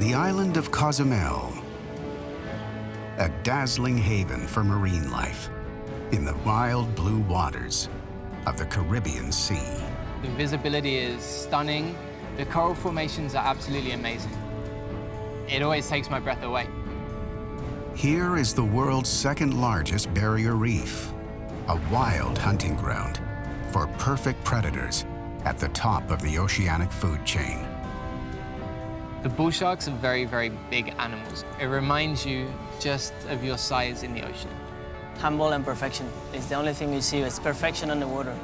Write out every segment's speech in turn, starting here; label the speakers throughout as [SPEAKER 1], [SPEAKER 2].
[SPEAKER 1] The island of Cozumel, a dazzling haven for marine life in the wild blue waters of the Caribbean Sea.
[SPEAKER 2] The visibility is stunning. The coral formations are absolutely amazing. It always takes my breath away.
[SPEAKER 1] Here is the world's second largest barrier reef, a wild hunting ground for perfect predators at the top of the oceanic food chain.
[SPEAKER 2] The bull sharks are very, very big animals. It reminds you just of your size in the ocean.
[SPEAKER 3] Humble and perfection is the only thing you see. It's perfection on the water.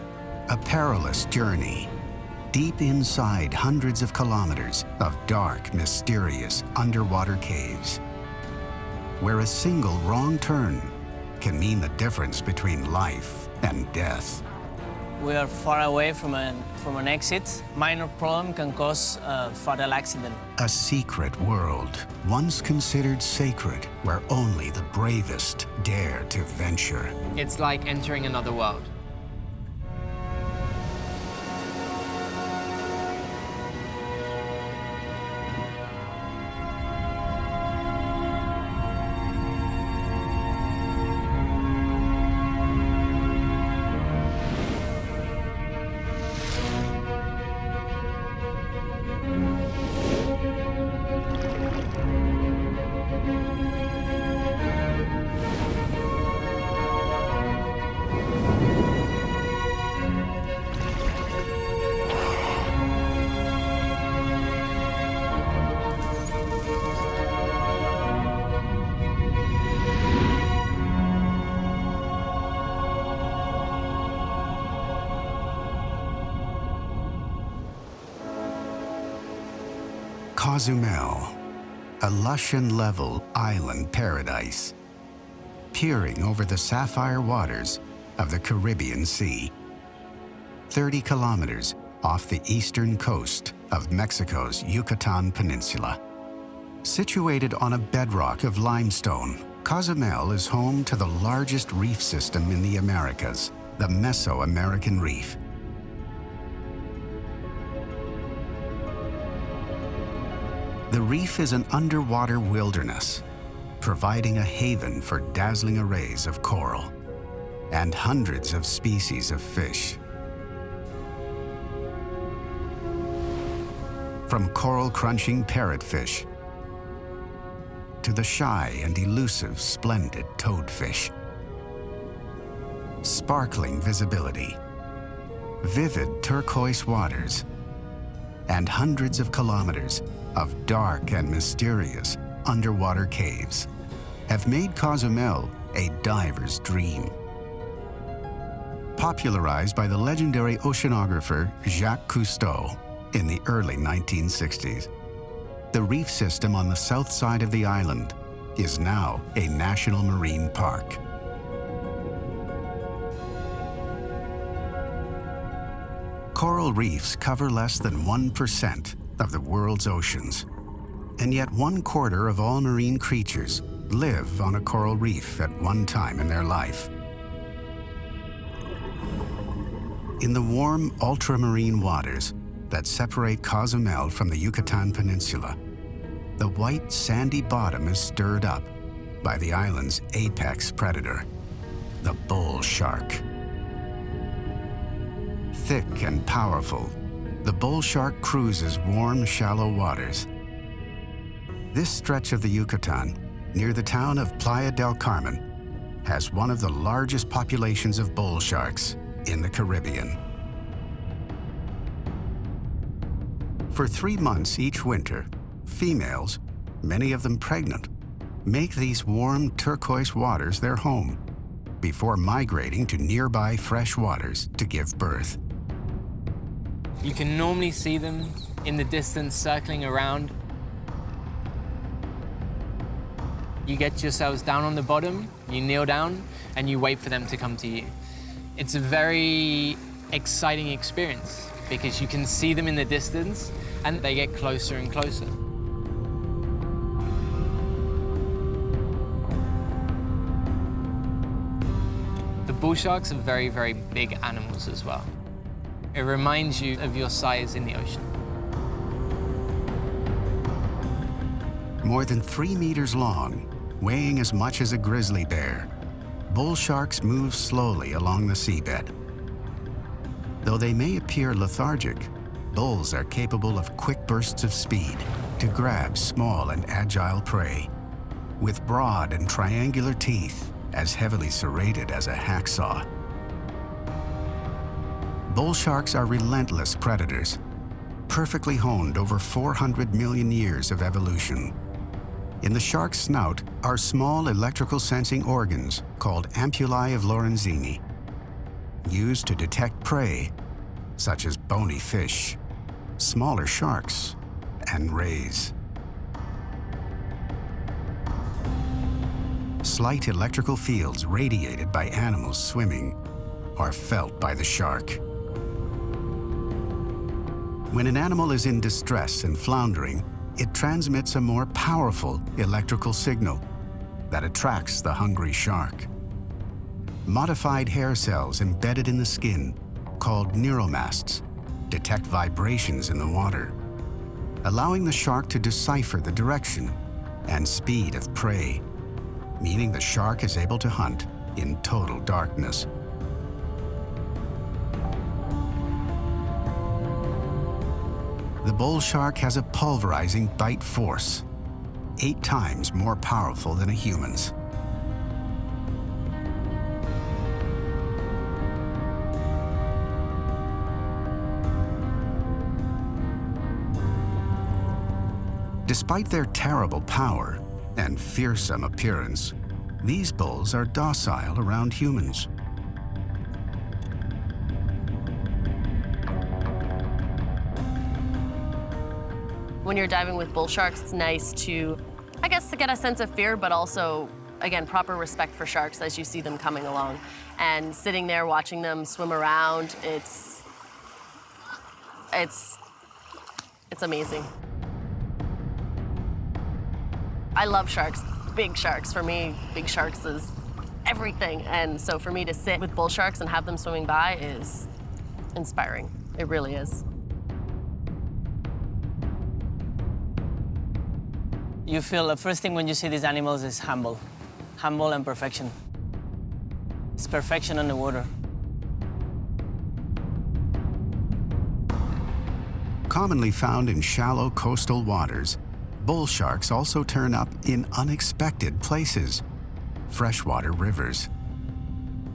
[SPEAKER 1] A perilous journey, deep inside hundreds of kilometers of dark, mysterious underwater caves, where a single wrong turn can mean the difference between life and death.
[SPEAKER 3] We are far away from an exit. Minor problem can cause a fatal accident.
[SPEAKER 1] A secret world, once considered sacred, where only the bravest dare to venture.
[SPEAKER 2] It's like entering another world.
[SPEAKER 1] Cozumel, a lush and level island paradise, peering over the sapphire waters of the Caribbean Sea, 30 kilometers off the eastern coast of Mexico's Yucatan Peninsula. Situated on a bedrock of limestone, Cozumel is home to the largest reef system in the Americas, the Mesoamerican Reef. The reef is an underwater wilderness, providing a haven for dazzling arrays of coral and hundreds of species of fish. From coral-crunching parrotfish to the shy and elusive splendid toadfish. Sparkling visibility, vivid turquoise waters, and hundreds of kilometers of dark and mysterious underwater caves have made Cozumel a diver's dream. Popularized by the legendary oceanographer Jacques Cousteau in the early 1960s, the reef system on the south side of the island is now a national marine park. Coral reefs cover less than 1% of the world's oceans, and yet 1/4 of all marine creatures live on a coral reef at one time in their life. In the warm ultramarine waters that separate Cozumel from the Yucatan Peninsula, the white sandy bottom is stirred up by the island's apex predator, the bull shark. Thick and powerful, the bull shark cruises warm, shallow waters. This stretch of the Yucatan, near the town of Playa del Carmen, has one of the largest populations of bull sharks in the Caribbean. For 3 months each winter, females, many of them pregnant, make these warm turquoise waters their home before migrating to nearby fresh waters to give birth.
[SPEAKER 2] You can normally see them in the distance circling around. You get yourselves down on the bottom, you kneel down, and you wait for them to come to you. It's a very exciting experience because you can see them in the distance and they get closer and closer. The bull sharks are very, very big animals as well. It reminds you of your size in the ocean.
[SPEAKER 1] More than 3 meters long, weighing as much as a grizzly bear, bull sharks move slowly along the seabed. Though they may appear lethargic, bulls are capable of quick bursts of speed to grab small and agile prey, with broad and triangular teeth as heavily serrated as a hacksaw. Bull sharks are relentless predators, perfectly honed over 400 million years of evolution. In the shark's snout are small electrical sensing organs called ampullae of Lorenzini, used to detect prey such as bony fish, smaller sharks, and rays. Slight electrical fields radiated by animals swimming are felt by the shark. When an animal is in distress and floundering, it transmits a more powerful electrical signal that attracts the hungry shark. Modified hair cells embedded in the skin, called neuromasts, detect vibrations in the water, allowing the shark to decipher the direction and speed of prey, meaning the shark is able to hunt in total darkness. The bull shark has a pulverizing bite force, 8 times more powerful than a human's. Despite their terrible power and fearsome appearance, these bulls are docile around humans.
[SPEAKER 4] When you're diving with bull sharks, it's nice to, I guess, to get a sense of fear, but also, again, proper respect for sharks as you see them coming along. And sitting there watching them swim around, it's amazing. I love sharks, big sharks. For me, big sharks is everything. And so for me to sit with bull sharks and have them swimming by is inspiring. It really is.
[SPEAKER 3] You feel the first thing when you see these animals is humble and perfection. It's perfection on the water.
[SPEAKER 1] Commonly found in shallow coastal waters, bull sharks also turn up in unexpected places, freshwater rivers.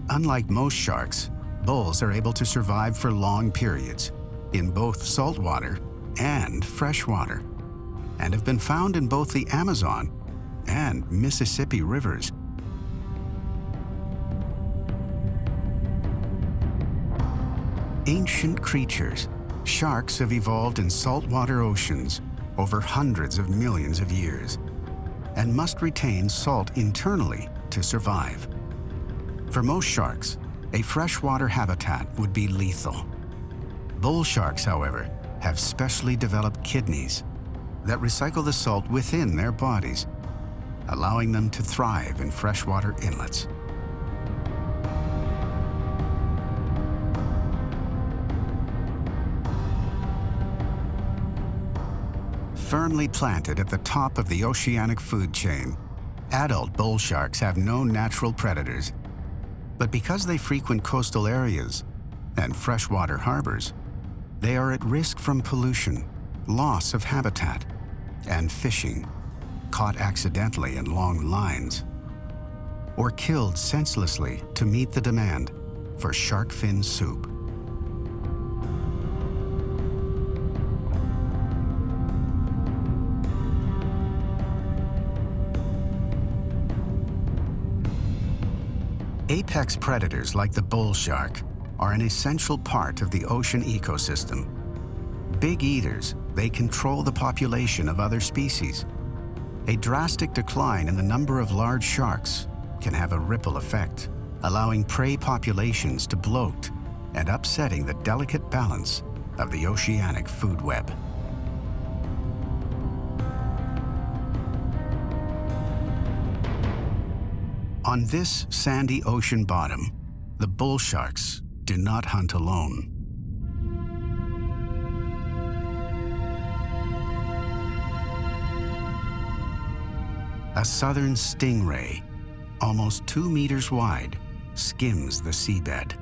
[SPEAKER 1] Unlike most sharks, bulls are able to survive for long periods in both saltwater and freshwater, and have been found in both the Amazon and Mississippi rivers. Ancient creatures, sharks have evolved in saltwater oceans over hundreds of millions of years and must retain salt internally to survive. For most sharks, a freshwater habitat would be lethal. Bull sharks, however, have specially developed kidneys that recycle the salt within their bodies, allowing them to thrive in freshwater inlets. Firmly planted at the top of the oceanic food chain, adult bull sharks have no natural predators. But because they frequent coastal areas and freshwater harbors, they are at risk from pollution, loss of habitat, and fishing, caught accidentally in long lines, or killed senselessly to meet the demand for shark fin soup. Apex predators like the bull shark are an essential part of the ocean ecosystem. Big eaters, they control the population of other species. A drastic decline in the number of large sharks can have a ripple effect, allowing prey populations to bloat and upsetting the delicate balance of the oceanic food web. On this sandy ocean bottom, the bull sharks do not hunt alone. A southern stingray, almost 2 meters wide, skims the seabed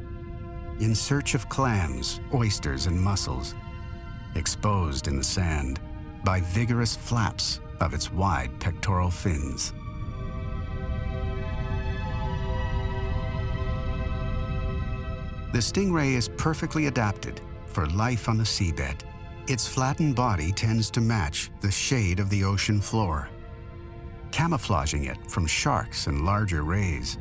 [SPEAKER 1] in search of clams, oysters, and mussels, exposed in the sand by vigorous flaps of its wide pectoral fins. The stingray is perfectly adapted for life on the seabed. Its flattened body tends to match the shade of the ocean floor, camouflaging it from sharks and larger rays.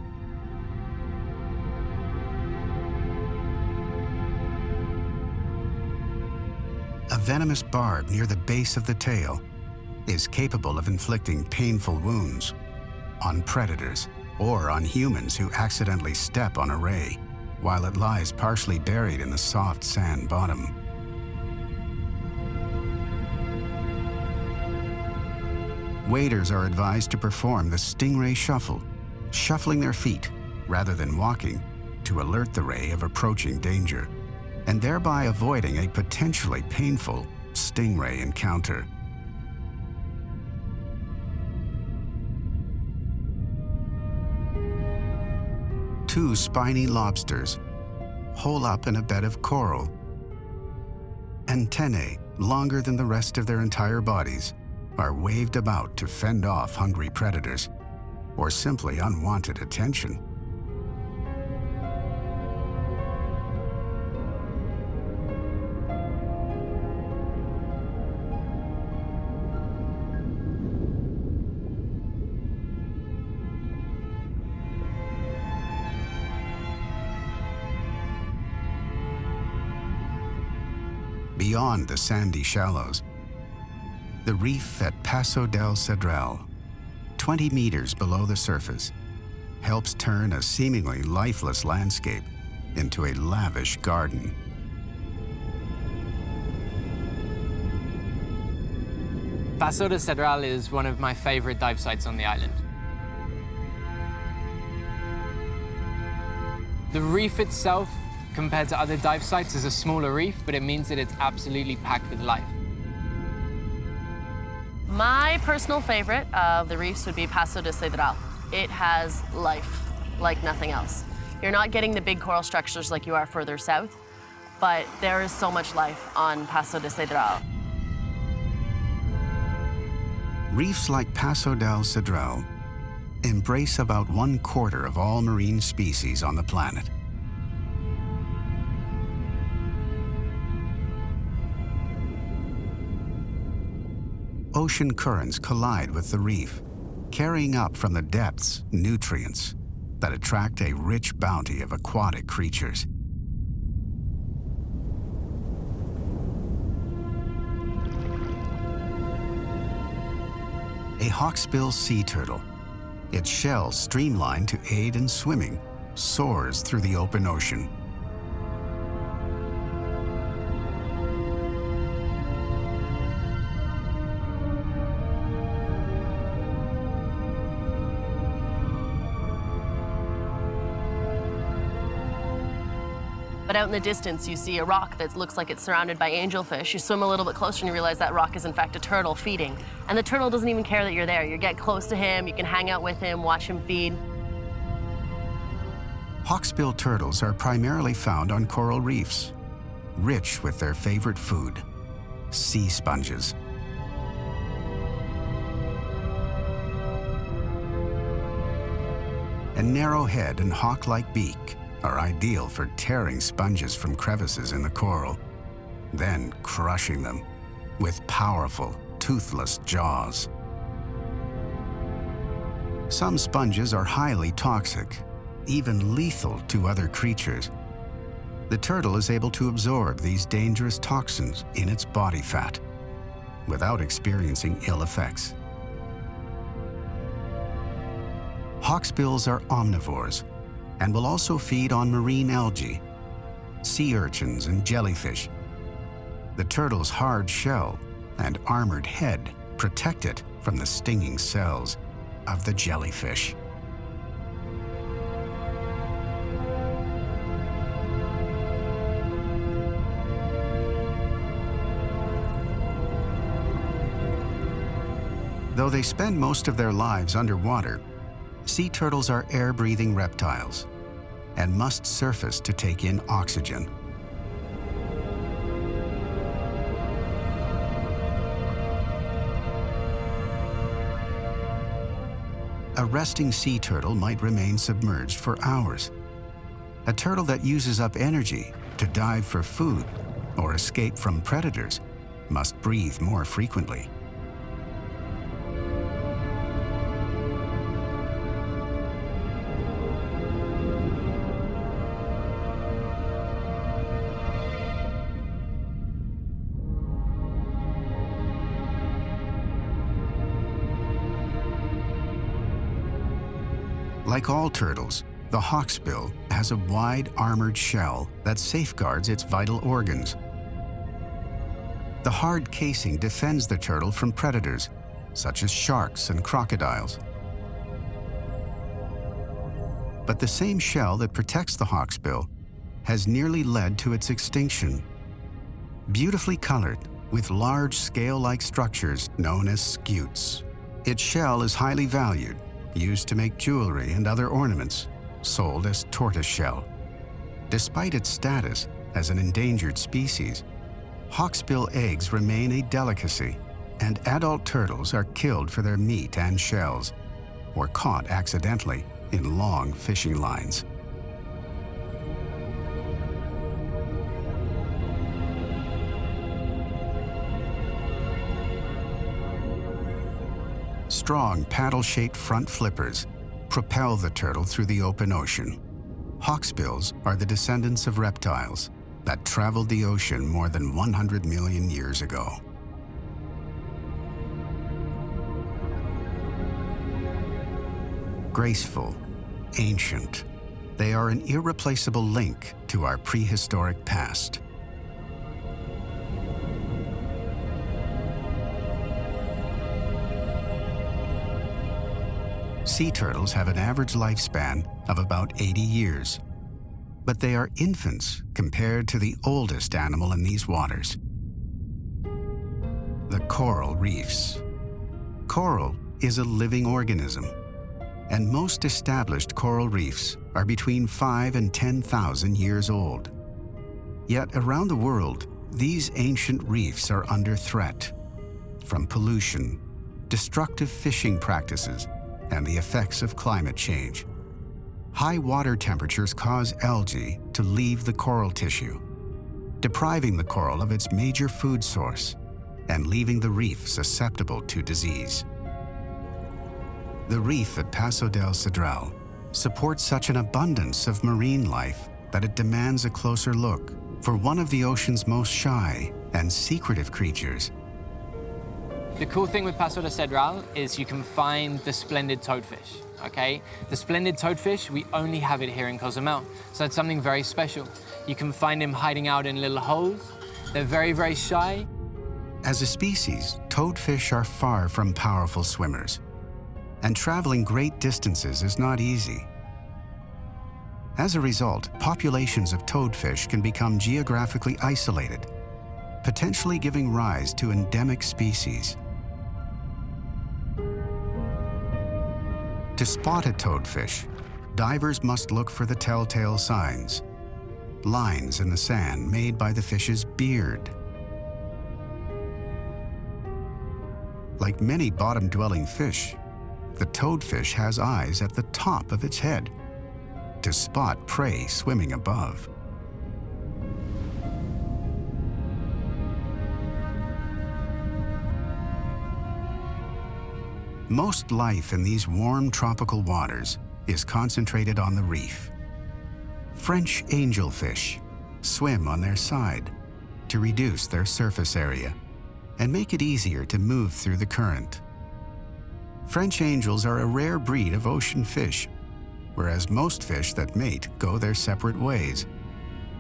[SPEAKER 1] A venomous barb near the base of the tail is capable of inflicting painful wounds on predators or on humans who accidentally step on a ray while it lies partially buried in the soft sand bottom. Waders are advised to perform the stingray shuffle, shuffling their feet rather than walking to alert the ray of approaching danger, and thereby avoiding a potentially painful stingray encounter. Two spiny lobsters hole up in a bed of coral. Antennae, longer than the rest of their entire bodies, are waved about to fend off hungry predators or simply unwanted attention. Beyond the sandy shallows, the reef at Paso del Cedral, 20 meters below the surface, helps turn a seemingly lifeless landscape into a lavish garden.
[SPEAKER 2] Paso de Cedral is one of my favorite dive sites on the island. The reef itself, compared to other dive sites, is a smaller reef, but it means that it's absolutely packed with life.
[SPEAKER 4] My personal favorite of the reefs would be Paso de Cedral. It has life like nothing else. You're not getting the big coral structures like you are further south, but there is so much life on Paso de Cedral.
[SPEAKER 1] Reefs like Paso del Cedral embrace about 1/4 of all marine species on the planet. Ocean currents collide with the reef, carrying up from the depths nutrients that attract a rich bounty of aquatic creatures. A hawksbill sea turtle, its shell streamlined to aid in swimming, soars through the open ocean.
[SPEAKER 4] But out in the distance, you see a rock that looks like it's surrounded by angelfish. You swim a little bit closer and you realize that rock is in fact a turtle feeding. And the turtle doesn't even care that you're there. You get close to him, you can hang out with him, watch him feed.
[SPEAKER 1] Hawksbill turtles are primarily found on coral reefs, rich with their favorite food, sea sponges. A narrow head and hawk-like beak are ideal for tearing sponges from crevices in the coral, then crushing them with powerful, toothless jaws. Some sponges are highly toxic, even lethal to other creatures. The turtle is able to absorb these dangerous toxins in its body fat without experiencing ill effects. Hawksbills are omnivores and will also feed on marine algae, sea urchins, and jellyfish. The turtle's hard shell and armored head protect it from the stinging cells of the jellyfish. Though they spend most of their lives underwater, sea turtles are air-breathing reptiles and must surface to take in oxygen. A resting sea turtle might remain submerged for hours. A turtle that uses up energy to dive for food or escape from predators must breathe more frequently. Like all turtles, the hawksbill has a wide armored shell that safeguards its vital organs. The hard casing defends the turtle from predators, such as sharks and crocodiles. But the same shell that protects the hawksbill has nearly led to its extinction. Beautifully colored, with large scale-like structures known as scutes. Its shell is highly valued, used to make jewelry and other ornaments, sold as tortoiseshell. Despite its status as an endangered species, hawksbill eggs remain a delicacy, and adult turtles are killed for their meat and shells, or caught accidentally in long fishing lines. Strong paddle-shaped front flippers propel the turtle through the open ocean. Hawksbills are the descendants of reptiles that traveled the ocean more than 100 million years ago. Graceful, ancient, they are an irreplaceable link to our prehistoric past. Sea turtles have an average lifespan of about 80 years, but they are infants compared to the oldest animal in these waters, the coral reefs. Coral is a living organism, and most established coral reefs are between 5,000 and 10,000 years old. Yet around the world, these ancient reefs are under threat from pollution, destructive fishing practices, and the effects of climate change. High water temperatures cause algae to leave the coral tissue, depriving the coral of its major food source and leaving the reef susceptible to disease. The reef at Paso del Cedral supports such an abundance of marine life that it demands a closer look for one of the ocean's most shy and secretive creatures.
[SPEAKER 2] The cool thing with Paso de Cedral is you can find the splendid toadfish, okay? The splendid toadfish, we only have it here in Cozumel, so it's something very special. You can find them hiding out in little holes. They're very, very shy.
[SPEAKER 1] As a species, toadfish are far from powerful swimmers, and traveling great distances is not easy. As a result, populations of toadfish can become geographically isolated, potentially giving rise to endemic species. To spot a toadfish, divers must look for the telltale signs, lines in the sand made by the fish's beard. Like many bottom-dwelling fish, the toadfish has eyes at the top of its head to spot prey swimming above. Most life in these warm tropical waters is concentrated on the reef. French angelfish swim on their side to reduce their surface area and make it easier to move through the current. French angels are a rare breed of ocean fish, whereas most fish that mate go their separate ways.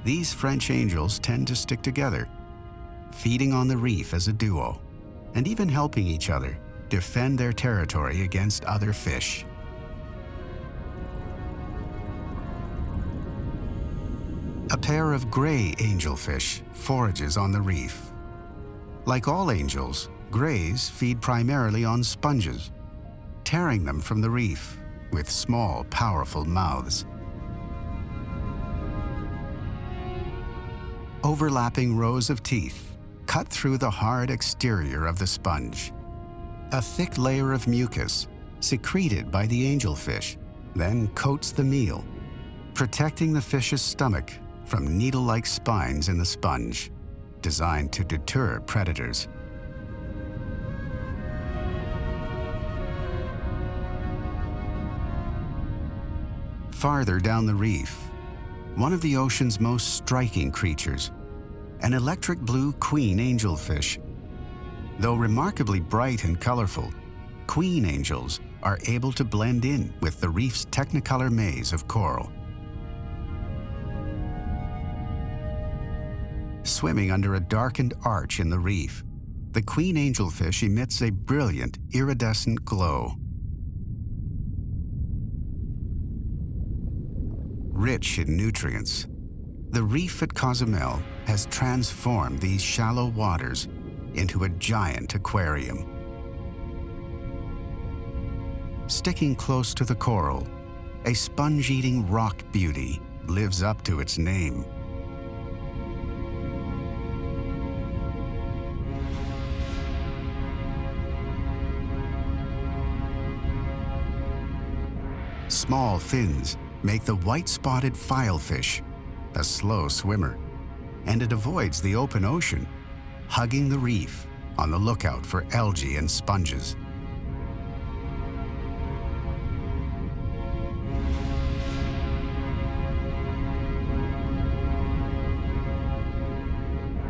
[SPEAKER 1] These French angels tend to stick together, feeding on the reef as a duo, and even helping each other defend their territory against other fish. A pair of gray angelfish forages on the reef. Like all angels, Grays feed primarily on sponges, tearing them from the reef with small, powerful mouths. Overlapping rows of teeth cut through the hard exterior of the sponge. A thick layer of mucus, secreted by the angelfish, then coats the meal, protecting the fish's stomach from needle-like spines in the sponge, designed to deter predators. Farther down the reef, one of the ocean's most striking creatures, an electric blue queen angelfish. Though remarkably bright and colorful, queen angels are able to blend in with the reef's technicolor maze of coral. Swimming under a darkened arch in the reef, the queen angelfish emits a brilliant iridescent glow. Rich in nutrients, the reef at Cozumel has transformed these shallow waters into a giant aquarium. Sticking close to the coral, a sponge-eating rock beauty lives up to its name. Small fins make the white-spotted filefish a slow swimmer, and it avoids the open ocean, hugging the reef on the lookout for algae and sponges.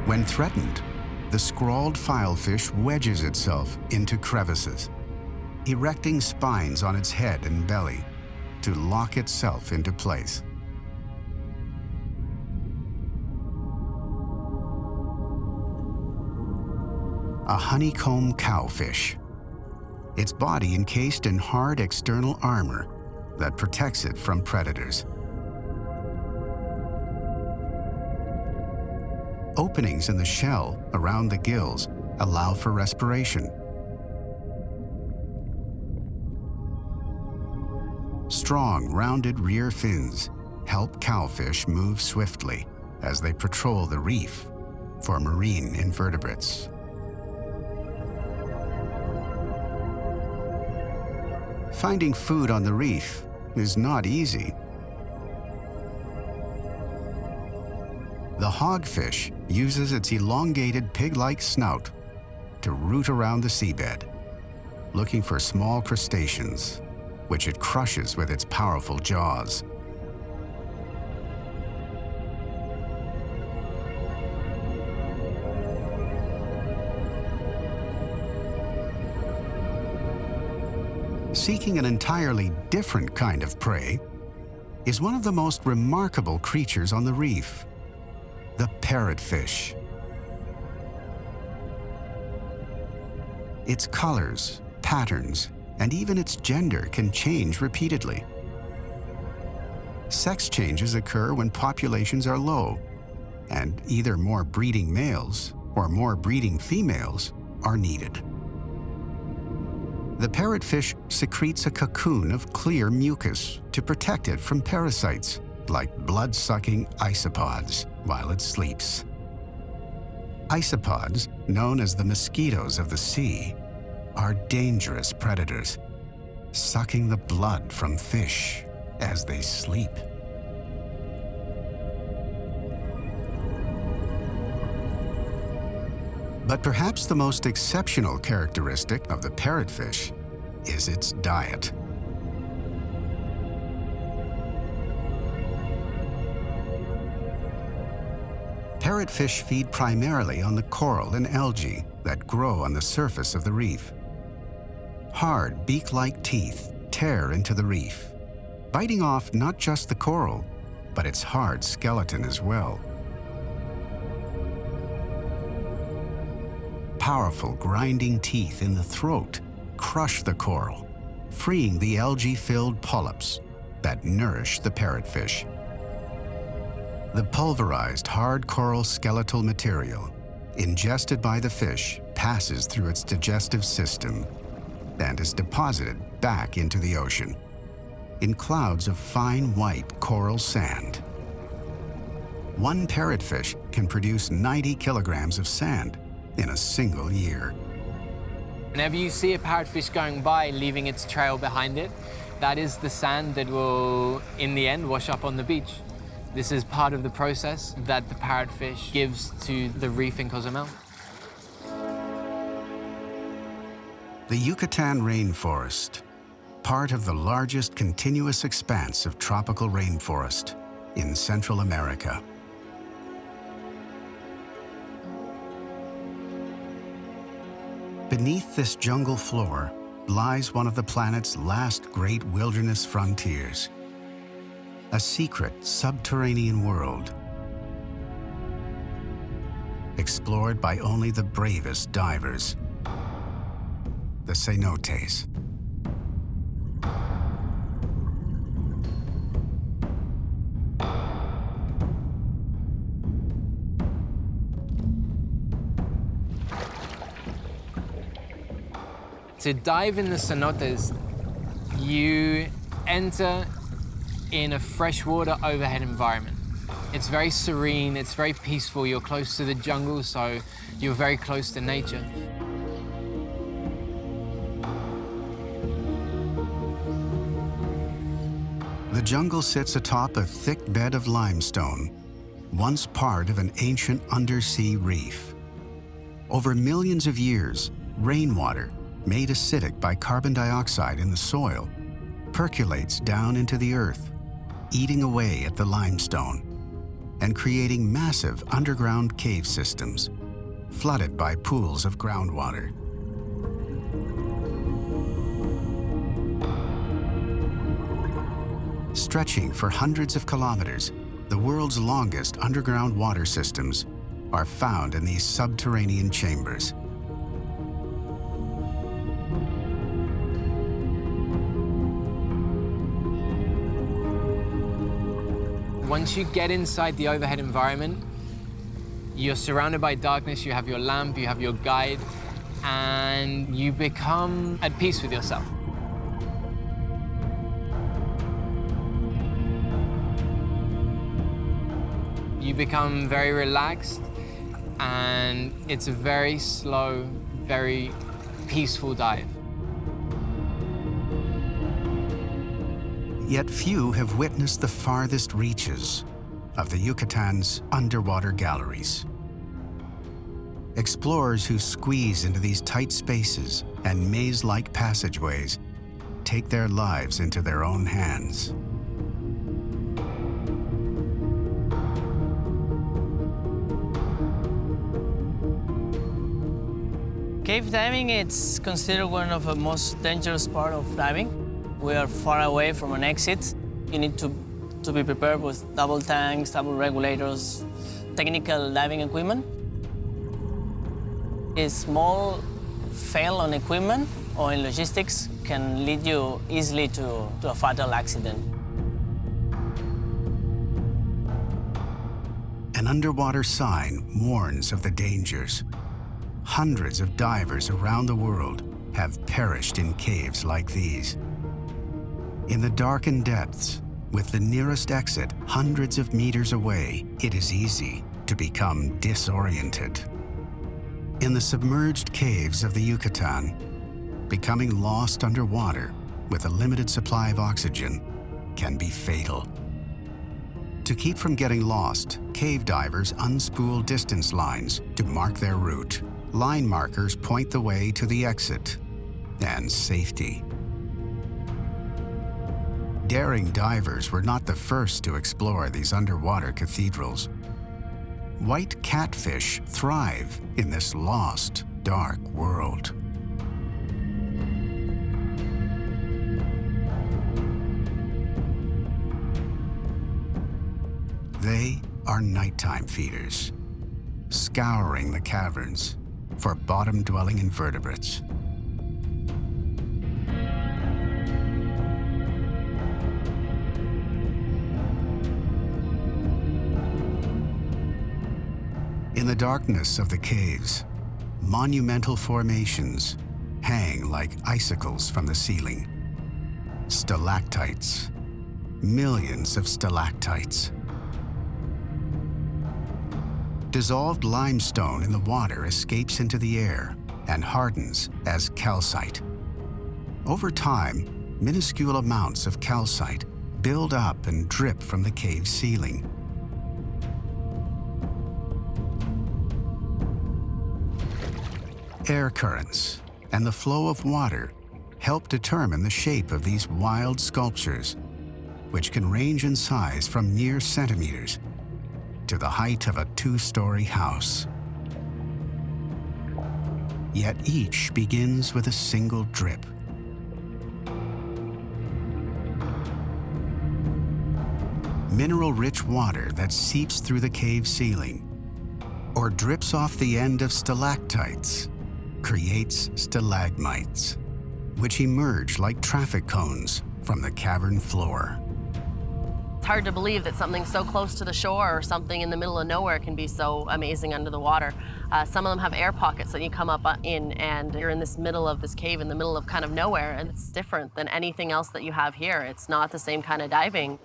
[SPEAKER 1] When threatened, the scrawled filefish wedges itself into crevices, erecting spines on its head and belly to lock itself into place. A honeycomb cowfish, its body encased in hard external armor that protects it from predators. Openings in the shell around the gills allow for respiration. Strong, rounded rear fins help cowfish move swiftly as they patrol the reef for marine invertebrates. Finding food on the reef is not easy. The hogfish uses its elongated pig-like snout to root around the seabed, looking for small crustaceans, which it crushes with its powerful jaws. Seeking an entirely different kind of prey is one of the most remarkable creatures on the reef, the parrotfish. Its colors, patterns, and even its gender can change repeatedly. Sex changes occur when populations are low, and either more breeding males or more breeding females are needed. The parrotfish secretes a cocoon of clear mucus to protect it from parasites like blood-sucking isopods while it sleeps. Isopods, known as the mosquitoes of the sea, are dangerous predators, sucking the blood from fish as they sleep. But perhaps the most exceptional characteristic of the parrotfish is its diet. Parrotfish feed primarily on the coral and algae that grow on the surface of the reef. Hard, beak-like teeth tear into the reef, biting off not just the coral, but its hard skeleton as well. Powerful grinding teeth in the throat crush the coral, freeing the algae-filled polyps that nourish the parrotfish. The pulverized hard coral skeletal material, ingested by the fish, passes through its digestive system and is deposited back into the ocean in clouds of fine white coral sand. One parrotfish can produce 90 kilograms of sand in a single year.
[SPEAKER 2] Whenever you see a parrotfish going by, leaving its trail behind it, that is the sand that will, in the end, wash up on the beach. This is part of the process that the parrotfish gives to the reef in Cozumel.
[SPEAKER 1] The Yucatan rainforest, part of the largest continuous expanse of tropical rainforest in Central America. Beneath this jungle floor lies one of the planet's last great wilderness frontiers, a secret subterranean world explored by only the bravest divers, the cenotes.
[SPEAKER 2] To dive in the cenotes, you enter in a freshwater overhead environment. It's very serene, it's very peaceful, you're close to the jungle, so you're very close to nature.
[SPEAKER 1] The jungle sits atop a thick bed of limestone, once part of an ancient undersea reef. Over millions of years, rainwater, made acidic by carbon dioxide in the soil, percolates down into the earth, eating away at the limestone and creating massive underground cave systems, flooded by pools of groundwater. Stretching for hundreds of kilometers, the world's longest underground water systems are found in these subterranean chambers.
[SPEAKER 2] Once you get inside the overhead environment, you're surrounded by darkness, you have your lamp, you have your guide, and you become at peace with yourself. You become very relaxed, and it's a very slow, very peaceful dive.
[SPEAKER 1] Yet few have witnessed the farthest reaches of the Yucatan's underwater galleries. Explorers who squeeze into these tight spaces and maze-like passageways take their lives into their own hands.
[SPEAKER 3] Cave diving, it's considered one of the most dangerous part of diving. We are far away from an exit. You need to be prepared with double tanks, double regulators, technical diving equipment. A small fail on equipment or in logistics can lead you easily to a fatal accident.
[SPEAKER 1] An underwater sign warns of the dangers. Hundreds of divers around the world have perished in caves like these. In the darkened depths, with the nearest exit hundreds of meters away, it is easy to become disoriented. In the submerged caves of the Yucatan, becoming lost underwater with a limited supply of oxygen can be fatal. To keep from getting lost, cave divers unspool distance lines to mark their route. Line markers point the way to the exit and safety. Daring divers were not the first to explore these underwater cathedrals. White catfish thrive in this lost, dark world. They are nighttime feeders, scouring the caverns for bottom-dwelling invertebrates. In the darkness of the caves, monumental formations hang like icicles from the ceiling. Stalactites, millions of stalactites. Dissolved limestone in the water escapes into the air and hardens as calcite. Over time, minuscule amounts of calcite build up and drip from the cave ceiling. Air currents and the flow of water help determine the shape of these wild sculptures, which can range in size from mere centimeters to the height of a 2-story house. Yet each begins with a single drip. Mineral-rich water that seeps through the cave ceiling or drips off the end of stalactites creates stalagmites, which emerge like traffic cones from the cavern floor.
[SPEAKER 4] It's hard to believe that something so close to the shore or something in the middle of nowhere can be so amazing under the water. Some of them have air pockets that you come up in, and you're in this middle of this cave in the middle of kind of nowhere, and it's different than anything else that you have here. It's not the same kind of diving.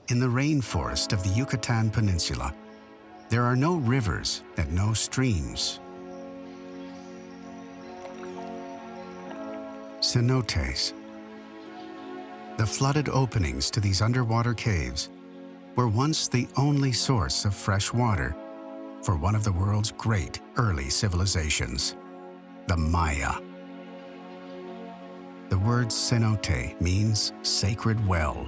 [SPEAKER 1] In the rainforest of the Yucatan Peninsula, there are no rivers and no streams. Cenotes. The flooded openings to these underwater caves were once the only source of fresh water for one of the world's great early civilizations, the Maya. The word cenote means sacred well.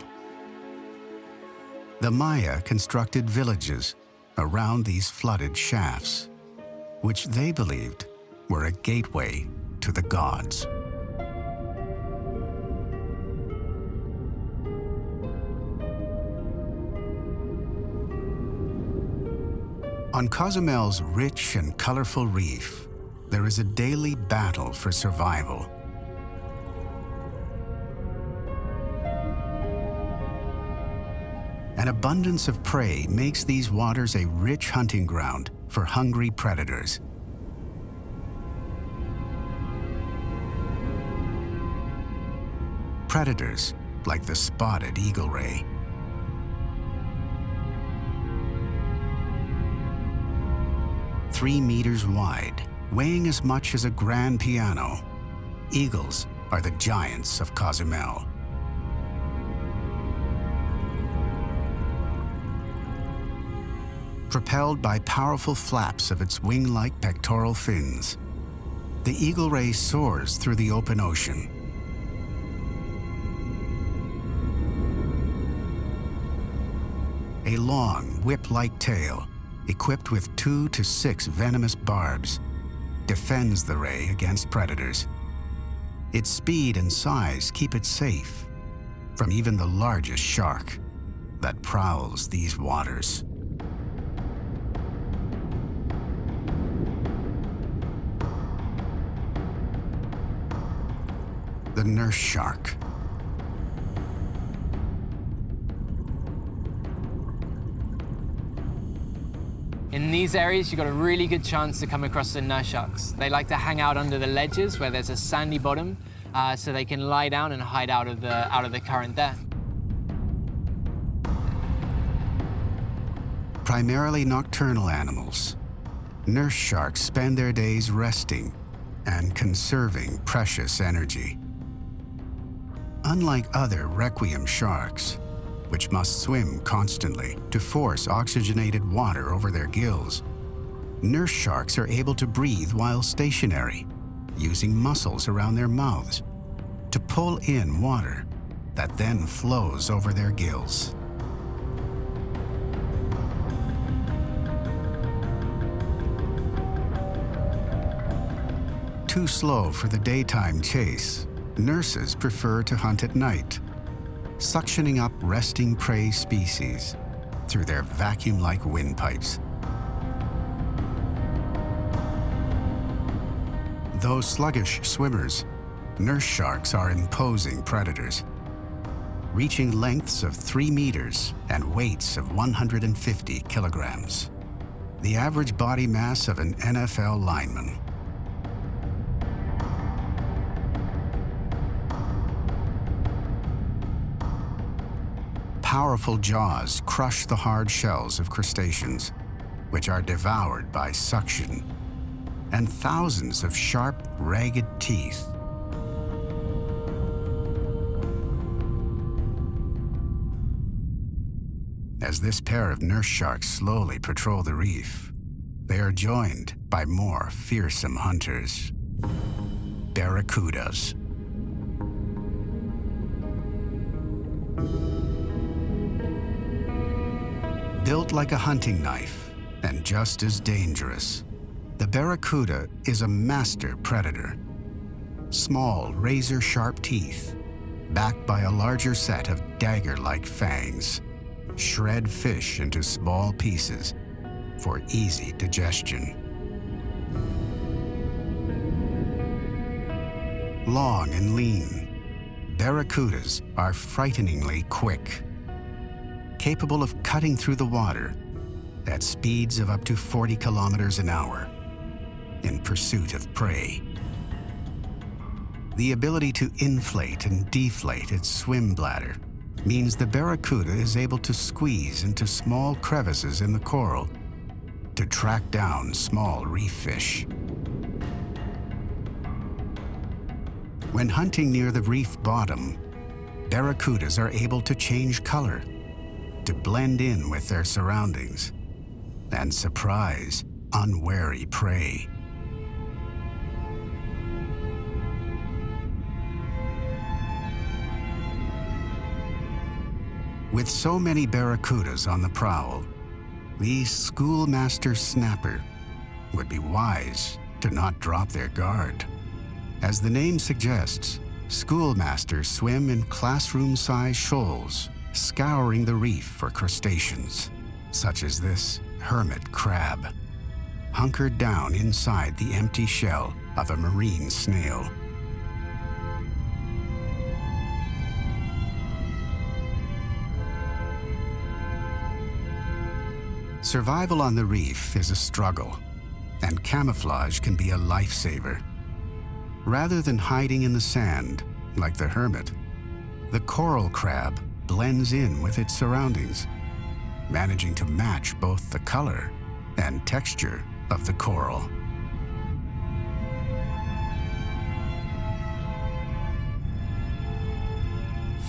[SPEAKER 1] The Maya constructed villages around these flooded shafts, which they believed were a gateway to the gods. On Cozumel's rich and colorful reef, there is a daily battle for survival. An abundance of prey makes these waters a rich hunting ground for hungry predators. Predators like the spotted eagle ray. Three meters wide, weighing as much as a grand piano, eagles are the giants of Cozumel. Propelled by powerful flaps of its wing-like pectoral fins, the eagle ray soars through the open ocean. A long, whip-like tail, equipped with 2 to 6 venomous barbs, defends the ray against predators. Its speed and size keep it safe from even the largest shark that prowls these waters. The nurse shark.
[SPEAKER 2] In these areas, you've got a really good chance to come across the nurse sharks. They like to hang out under the ledges where there's a sandy bottom, so they can lie down and hide out of the current there.
[SPEAKER 1] Primarily nocturnal animals, nurse sharks spend their days resting and conserving precious energy. Unlike other requiem sharks, which must swim constantly to force oxygenated water over their gills, nurse sharks are able to breathe while stationary, using muscles around their mouths to pull in water that then flows over their gills. Too slow for the daytime chase, nurses prefer to hunt at night, suctioning up resting prey species through their vacuum-like windpipes. Though sluggish swimmers, nurse sharks are imposing predators, reaching lengths of 3 meters and weights of 150 kilograms. the average body mass of an NFL lineman. Powerful jaws crush the hard shells of crustaceans, which are devoured by suction, and thousands of sharp, ragged teeth. As this pair of nurse sharks slowly patrol the reef, they are joined by more fearsome hunters, barracudas. Built like a hunting knife and just as dangerous, the barracuda is a master predator. Small, razor-sharp teeth, backed by a larger set of dagger-like fangs, shred fish into small pieces for easy digestion. Long and lean, barracudas are frighteningly quick, capable of cutting through the water at speeds of up to 40 kilometers an hour in pursuit of prey. The ability to inflate and deflate its swim bladder means the barracuda is able to squeeze into small crevices in the coral to track down small reef fish. When hunting near the reef bottom, barracudas are able to change color, to blend in with their surroundings, and surprise unwary prey. With so many barracudas on the prowl, the schoolmaster snapper would be wise to not drop their guard. As the name suggests, schoolmasters swim in classroom-sized shoals, scouring the reef for crustaceans, such as this hermit crab, hunkered down inside the empty shell of a marine snail. Survival on the reef is a struggle, and camouflage can be a lifesaver. Rather than hiding in the sand, like the hermit, the coral crab blends in with its surroundings, managing to match both the color and texture of the coral.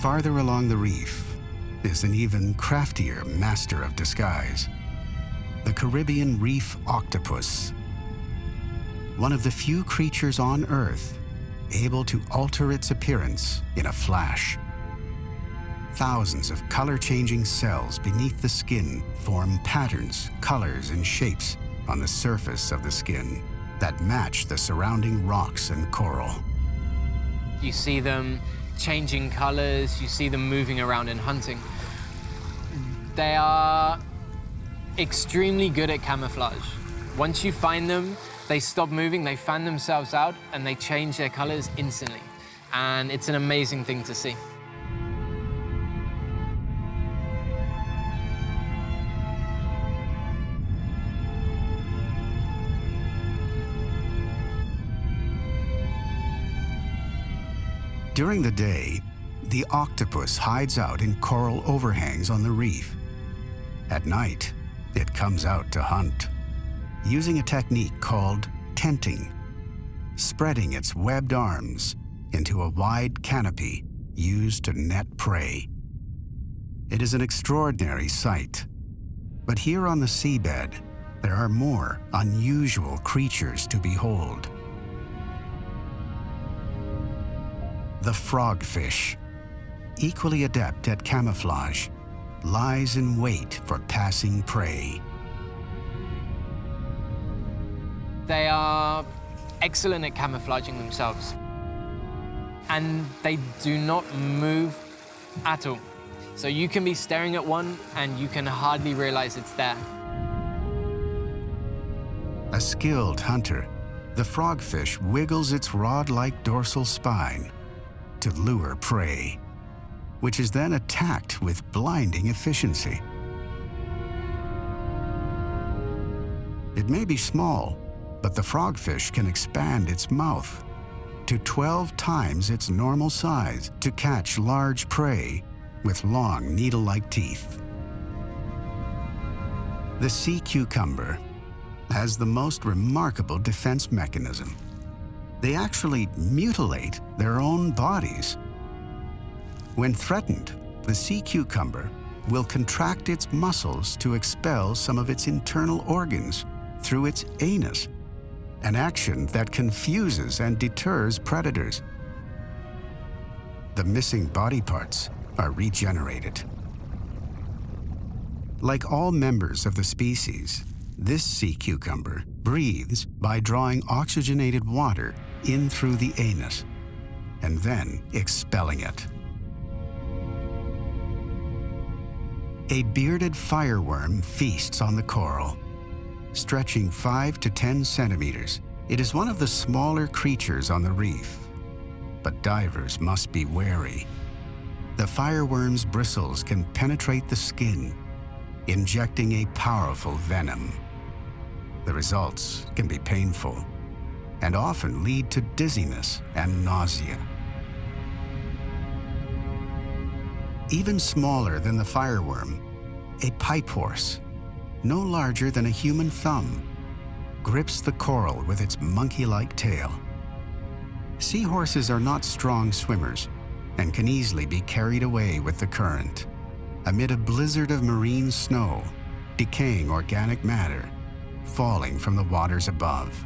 [SPEAKER 1] Farther along the reef is an even craftier master of disguise, the Caribbean reef octopus, one of the few creatures on Earth able to alter its appearance in a flash. Thousands of color-changing cells beneath the skin form patterns, colors, and shapes on the surface of the skin that match the surrounding rocks and coral.
[SPEAKER 2] You see them changing colors, you see them moving around and hunting. They are extremely good at camouflage. Once you find them, they stop moving, they fan themselves out, and they change their colors instantly. And it's an amazing thing to see.
[SPEAKER 1] During the day, the octopus hides out in coral overhangs on the reef. At night, it comes out to hunt, using a technique called tenting, spreading its webbed arms into a wide canopy used to net prey. It is an extraordinary sight, but here on the seabed, there are more unusual creatures to behold. The frogfish, equally adept at camouflage, lies in wait for passing prey.
[SPEAKER 2] They are excellent at camouflaging themselves, and they do not move at all. So you can be staring at one and you can hardly realize it's there.
[SPEAKER 1] A skilled hunter, the frogfish wiggles its rod-like dorsal spine to lure prey, which is then attacked with blinding efficiency. It may be small, but the frogfish can expand its mouth to 12 times its normal size to catch large prey with long needle-like teeth. The sea cucumber has the most remarkable defense mechanism. They actually mutilate their own bodies. When threatened, the sea cucumber will contract its muscles to expel some of its internal organs through its anus, an action that confuses and deters predators. The missing body parts are regenerated. Like all members of the species, this sea cucumber breathes by drawing oxygenated water in through the anus and then expelling it. A bearded fireworm feasts on the coral. Stretching 5 to 10 centimeters, it is one of the smaller creatures on the reef. But divers must be wary. The fireworm's bristles can penetrate the skin, injecting a powerful venom. The results can be painful and often lead to dizziness and nausea. Even smaller than the fireworm, a pipe horse, no larger than a human thumb, grips the coral with its monkey-like tail. Seahorses are not strong swimmers and can easily be carried away with the current. Amid a blizzard of marine snow, decaying organic matter falling from the waters above.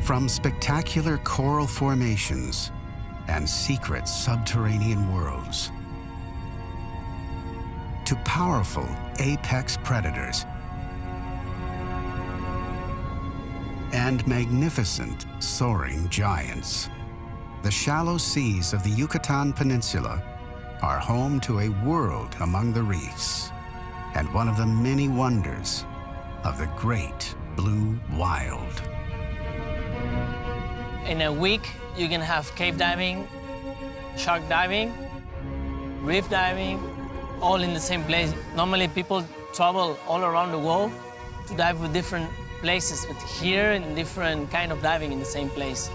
[SPEAKER 1] From spectacular coral formations and secret subterranean worlds to powerful apex predators and magnificent soaring giants, the shallow seas of the Yucatan Peninsula are home to a world among the reefs and one of the many wonders of the great blue wild.
[SPEAKER 3] In a week, you can have cave diving, shark diving, reef diving, all in the same place. Normally, people travel all around the world to dive with different places, but here, in different kind of diving in the same place.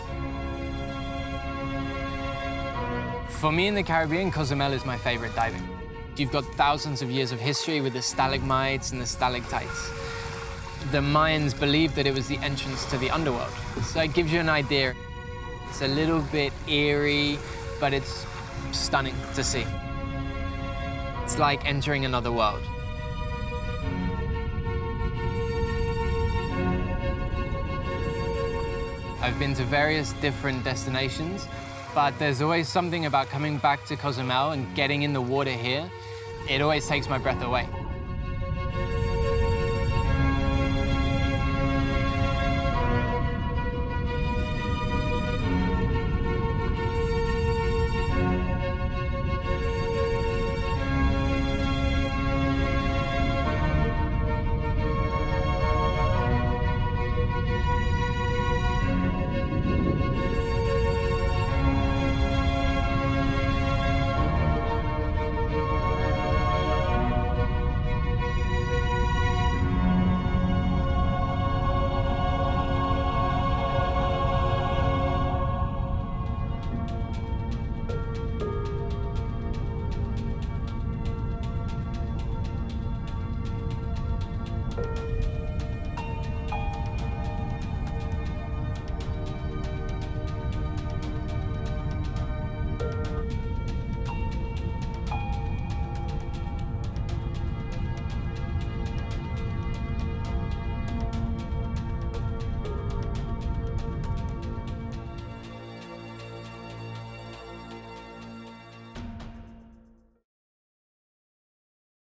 [SPEAKER 2] For me in the Caribbean, Cozumel is my favorite diving. You've got thousands of years of history with the stalagmites and the stalactites. The Mayans believed that it was the entrance to the underworld. So it gives you an idea. It's a little bit eerie, but it's stunning to see. It's like entering another world. I've been to various different destinations, but there's always something about coming back to Cozumel and getting in the water here. It always takes my breath away.